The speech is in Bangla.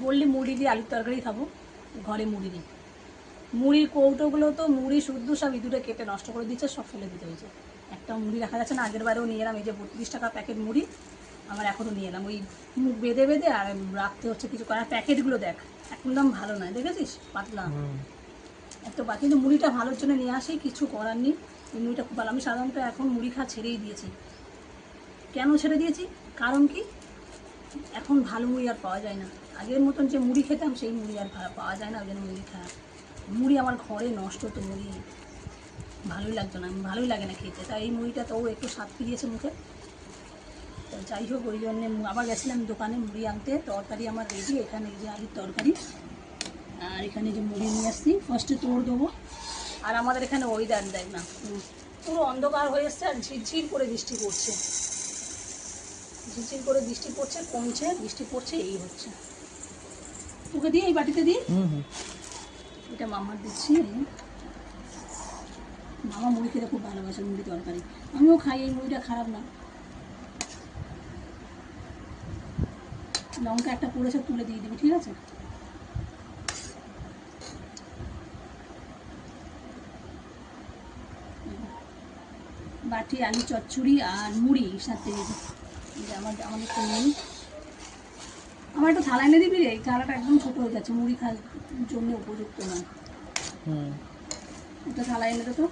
বললি মুড়ি দিয়ে আলুর তরকারি খাবো, ঘরে মুড়ি দিই। মুড়ির কৌটোগুলো তো মুড়ি শুদ্ধ সব ইঁদুরে কেটে নষ্ট করে দিচ্ছে, সব ফেলে দিতে হয়েছে। একটা মুড়ি রাখা যাচ্ছে না। আগের বারেও নিয়ে এলাম, এই যে 32 টাকা প্যাকেট মুড়ি আমার এখনও নিয়ে এলাম। ওই মুখ বেঁধে বেঁধে আর রাখতে হচ্ছে কিছু করার। প্যাকেটগুলো দেখ একদম ভালো নয়, দেখেছিস, পাতলা এত পাতলা। কিন্তু মুড়িটা ভালোর জন্য নিয়ে আসি, কিছু করার নেই। এই মুড়িটা খুব ভালো। আমি সাধারণত এখন মুড়ি খাওয়া ছেড়েই দিয়েছি। কেন ছেড়ে দিয়েছি? কারণ কি, এখন ভালো মুড়ি আর পাওয়া যায় না। আগের মতন যে মুড়ি খেতাম সেই মুড়ি আর পাওয়া যায় না, ওই জন্য মুড়ি খাওয়া। মুড়ি আমার ঘরে নষ্ট, তো মুড়ি ভালোই লাগতো না, ভালোই লাগে না খেতে। তাই এই মুড়িটা তো একটু স্বাদ ফিরিয়েছে মুখে। তো যাই হোক, ওই জন্যে আবার গেছিলাম দোকানে মুড়ি আনতে। তরকারি আমার রেডি, এখানে এই যে আলুর তরকারি, আর এখানে যে মুড়ি নিয়ে আসছি, ফার্স্টে তোড় দেবো। আর আমাদের এখানে ওয়েদার দেখ না, পুরো অন্ধকার হয়ে এসছে আর ঝিরঝির করে বৃষ্টি পড়ছে। ঝিরঝির করে বৃষ্টি পড়ছে, কমছে, বৃষ্টি পড়ছে, এই হচ্ছে। তোকে দিয়ে এই বাটিতে দিই, এটা মামার দিচ্ছি। মামা মুড়ি খেতে খুব ভালোবাসে, মুড়ি তরকারি। আমিও খাই, এই মুড়িটা খারাপ না। লঙ্কা একটা পড়েছে, তুলে দিয়ে দিবি, ঠিক আছে? বাটি আলু চচ্চড়ি আর মুড়ি সাথে আমাদের তো মুড়ি। আমার একটু থালা এনে দিবি রে, এই থালাটা একদম ছোটো হয়ে যাচ্ছে, মুড়ি খাওয়ার জন্য উপযুক্ত না। একটা থালা এনে দে তো।